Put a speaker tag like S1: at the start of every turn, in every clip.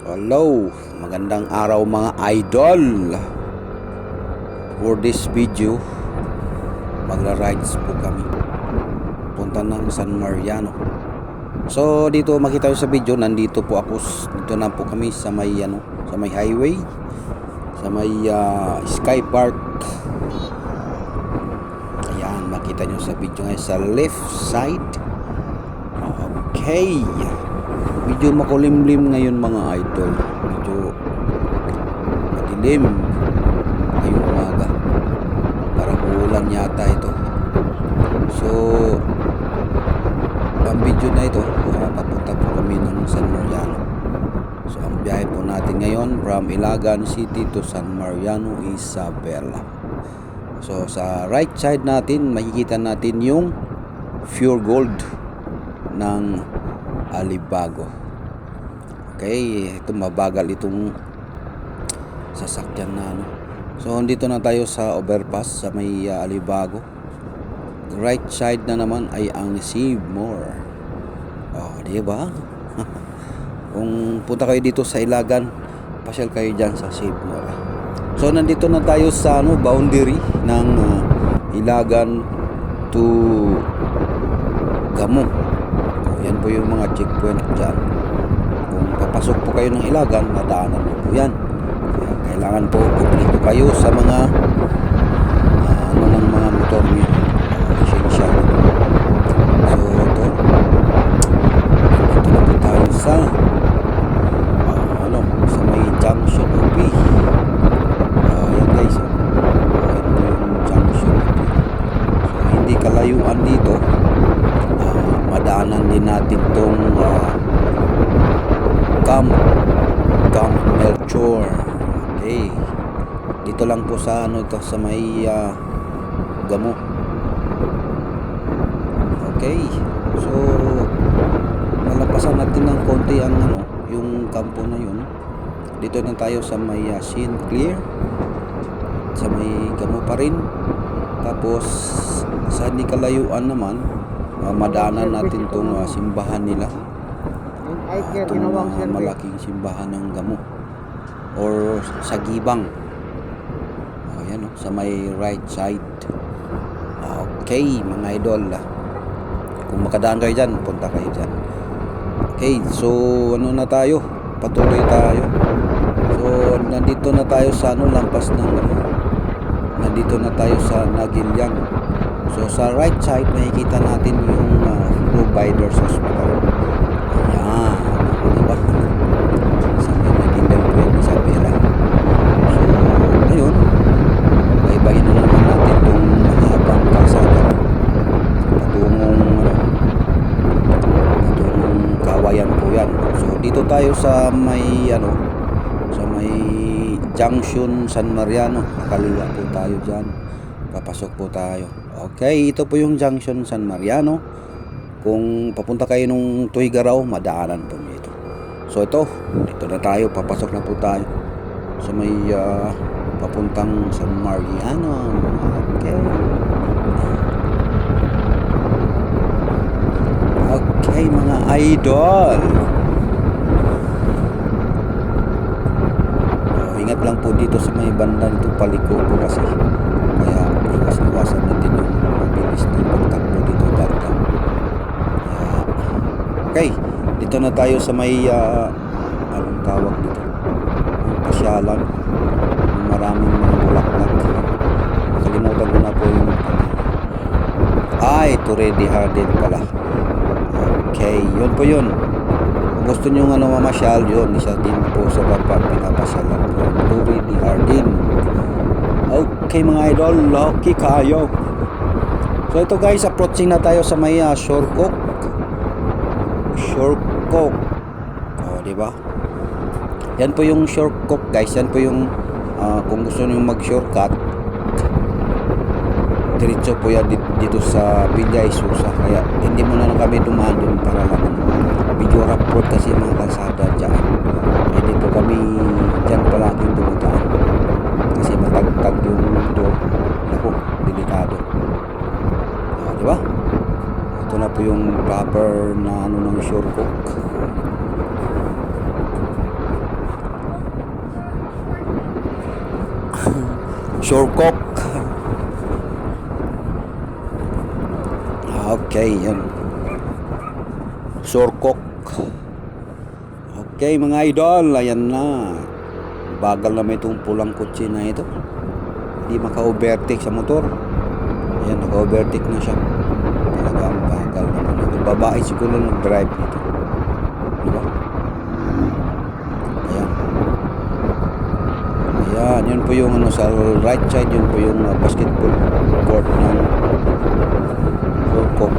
S1: Hello, magandang araw mga idol. For this video, magra-rides po kami punta ng San Mariano. So dito makita nyo sa video, nandito po ako. Dito na po kami sa may sa may highway, sa may Sky Park. Ayan, makita nyo sa video ngayon sa left side. Okay, medyo makulimlim ngayon mga idol. Medyo madilim ngayong umaga. Parang ulan yata ito. So ang video na ito, papunta po kami ng San Mariano. So ang biyahe po natin ngayon from Ilagan City to San Mariano, Isabela. So sa right side natin, makikita natin yung pure gold ng Alibago. Okay, ito mabagal itong sasakyan na So dito na tayo sa overpass sa may Alibago. Right side na naman ay ang Seymour. Oh, di ba? Kung punta kayo dito sa Ilagan, pasyal kayo diyan sa Seymour. So nandito na tayo sa boundary ng Ilagan to Gamo. Yan po yung mga checkpoint dyan. Kung papasok po kayo ng Ilagan, madaanan po yan. Kaya kailangan po kumplito kayo sa mga ng mga motor niyo. Lisensya. So ito. Ito na po tayo sa sa may junction UP. Yan guys. Yan po yung junction UP. So hindi kalayuan dito. Madaanan din natin tong Camp Melchor. Okay, dito lang po sa ito sa may Gamo. Okay, so nalampasan natin ng konti ang yung kampo na yun. Dito na tayo sa may Sinclair, sa may Gamo pa rin. Tapos sa hindi kalayuan naman, madaanan natin itong simbahan nila, itong malaking simbahan ng Gamo or sa Gibang. Ayan sa may right side. Okay mga idol, kung makadaan kayo dyan, punta kayo dyan. Okay, so na tayo, patuloy tayo. So nandito na tayo sa lampas ng nandito na tayo sa Nagilyang. So sa right side makikita natin yung Providers Hospital. Ayan, diba? Sa Nagilyang po yung Isabela. So ayun, baybayin na naman natin itong mahabang kalsada patungong Kawayan po yan. So dito tayo sa may sa may Junction San Mariano. Nakaliwa po tayo dyan, papasok po tayo. Okay, ito po yung Junction San Mariano. Kung papunta kayo nung Tuigaraw, madaanan po dito. So ito, dito na tayo, papasok na po tayo sa may papuntang San Mariano. Okay. Okay mga idol. Ingat lang po dito sa may banda nito, paliko po kasi. Kaya iwasan natin yung mabilis na pagtakbo dito banda. Okay, dito na tayo sa may anong tawag dito, pasyalan, maraming mga bulaklak. Kalimutan ko na po yung Torre de Jardin pala. Okay, yun po yun. Kung gusto nyo mamasyal, yun isa din po sa pinapasyalan ko, Torre de Jardin. Okay mga idol, lucky kayo. So ito guys, approaching na tayo sa may Shortcock. Diba? Yan po yung Shortcock guys. Yan po yung kung gusto niyo mag-shortcut, diretso po yan dito sa Villa Isusa. Kaya hindi mo na kami dumaan dun para lang video report kasi mga kalsada dyan. Hindi po kami dyan palaging dumutaan kasi matagtag yung door. Naku, delikado. Diba? Ito na po yung proper na ng Shortcock. Shortcock. Okay, yan. Shortcock. Okay mga idol, ayan na. Bagal na may itong pulang kutsi na ito. Hindi maka-overtake sa motor. Ayan, naka-overtake na siya. Talagang bagal naman ito. Babae siguro nag-drive nito. Diba? Ayan. Ayan, yun po yung ano, sa right side, yun po yung basketball court ng Shortcock.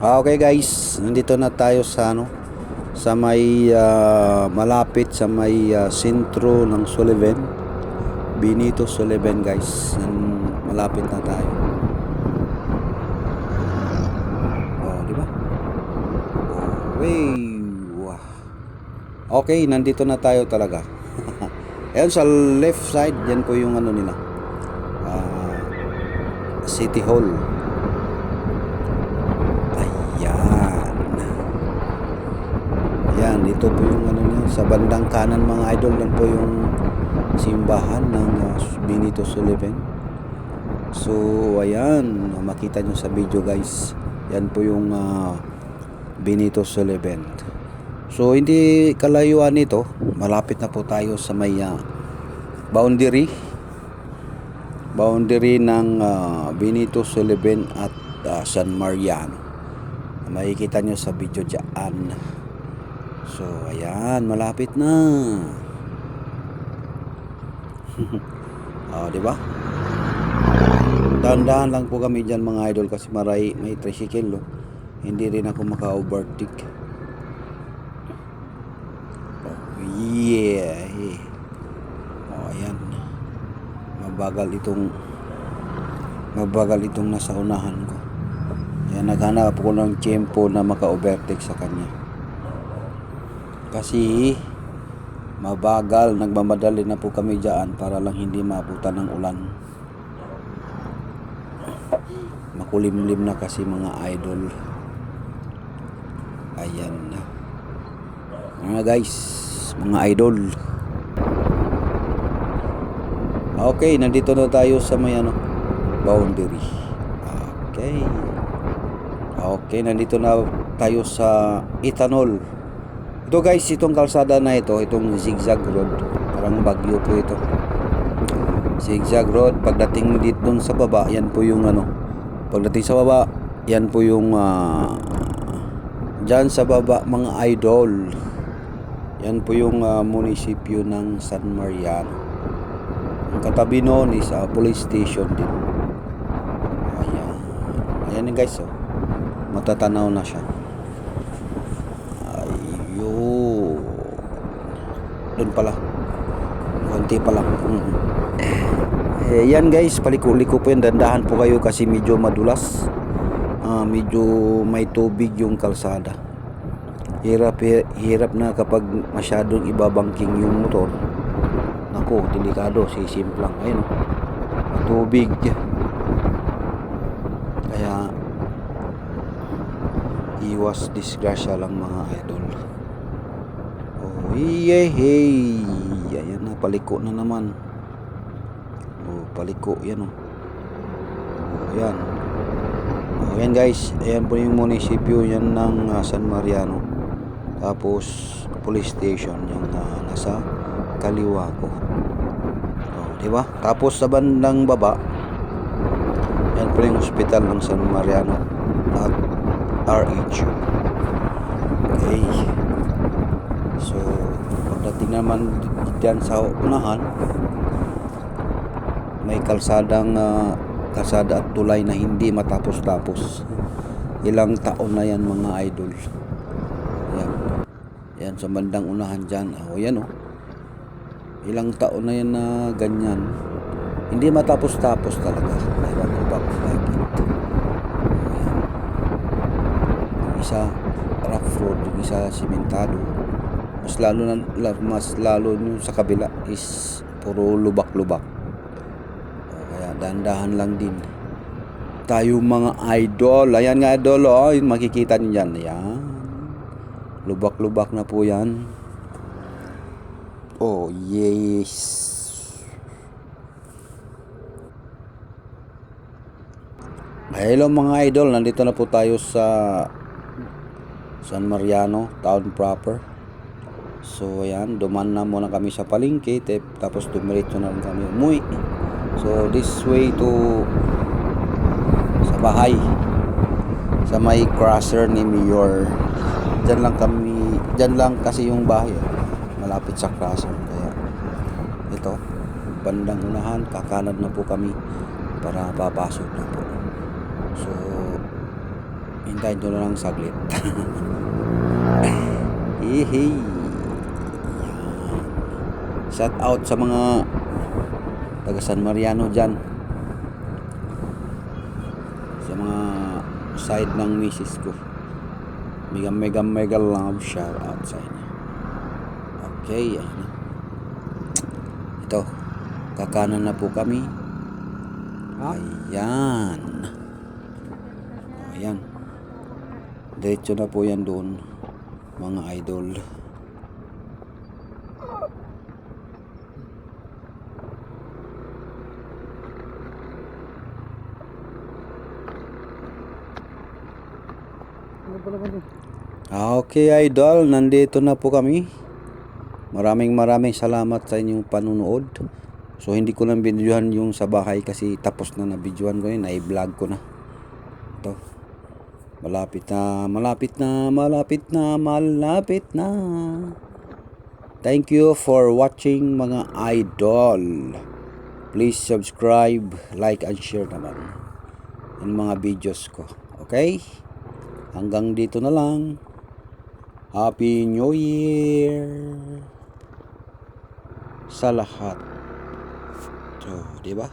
S1: Okay guys, nandito na tayo sa ano, sa may malapit sa may sentro ng Sullivan, Benito Sullivan guys. Malapit na tayo. Oh, di ba? Wow. Okay, nandito na tayo talaga. Ayan sa left side, yan po yung ano nila. City Hall. Yan, dito po yung ano niya, sa bandang kanan mga idol, yan po yung simbahan ng Benito Sullivan. So ayan, makita nyo sa video guys, yan po yung Benito Sullivan. So hindi kalayuan nito, malapit na po tayo sa may boundary ng Benito Sullivan at San Mariano. Makikita nyo sa video dyan. So, ayan, malapit na. Oh, di ba? Dahan-dahan lang po kami diyan mga idol kasi may tricycle, oh. Hindi rin ako maka-overtake. Oh, yeah. Oh, ayan. Mabagal itong nasa unahan ko. Ayan, naghanap ako ng tempo na maka-overtake sa kanya. Kasi mabagal, nagmamadali na po kami dyan para lang hindi maabutan ng ulan. Makulimlim na kasi mga idol. Ayan na. Mga guys, mga idol. Okay, nandito na tayo sa may boundary. Okay. Okay, nandito na tayo sa Ethanol. Ito guys, itong kalsada na ito, itong zigzag road, parang Bagyo po ito. Zigzag road, pagdating dito dun sa baba, yan po yung pagdating sa baba, yan po yung dyan sa baba mga idol. Yan po yung munisipyo ng San Mariano. Ang katabi noon is police station din. Ayan. Ayan guys, matatanaw na siya. Ayun. Doon pala. Konti pa lang. Yan guys, paliko-liko po yan. Dandahan po kayo kasi medyo madulas. Medyo may tubig yung kalsada. Hirap na kapag masyadong ibabangking yung motor. Nako, delikado, sisimplang. Ayun, tubig. Kaya iwas disgrasya lang mga idol. Oh, hey. Ayan na, paliko na naman. Oh, paliko yan oh. Ayan. Oh, yan guys, ayan po yung munisipyo yan ng San Mariano. Tapos police station yung nasa kaliwa ko. Oh, di ba? Tapos sa bandang baba, yan po yung hospital ng San Mariano at RH. Okay. So, pagdating naman diyan sa unahan, may kalsada at tulay na hindi matapos-tapos. Ilang taon na yan mga idol. Yan sa bandang unahan dyan. Yan ilang taon na yan na ganyan. Hindi matapos-tapos talaga. Ewan ko ba kung bakit. Yung isa rough road, yung isa simentado. Mas lalo yung sa kabila is puro lubak-lubak. Kaya dahan-dahan lang din tayo mga idol. Ayan nga idol, makikita nyo dyan. Ayan, lubak-lubak na po yan. Oh yes. Hello mga idol, nandito na po tayo sa San Mariano town proper. So ayan, duman na muna kami sa palengke, tapos dumiretso na rin kami umuwi. So this way to sa bahay, sa may crosser ni Mayor. Diyan lang kasi yung bahay, malapit sa crosser. Kaya ito, bandang unahan, kakanad na po kami para papasok na po. So hintayin nyo na lang saglit. Hey. Shout out sa mga taga San Mariano dyan, sa mga side ng misis ko. Mega love shout out sa inyo. Okay, ito, kakanan na po kami. Ayan, diretso na po yan doon mga idol. Okay idol, nandito na po kami. Maraming salamat sa inyong panunood. So hindi ko lang videohan yung sa bahay kasi tapos na videohan ko yun, i-vlog ko na. Ito, malapit na. Thank you for watching mga idol. Please subscribe, like and share naman yung mga videos ko. Okay? Hanggang dito na lang. Happy New Year sa lahat. So, di ba?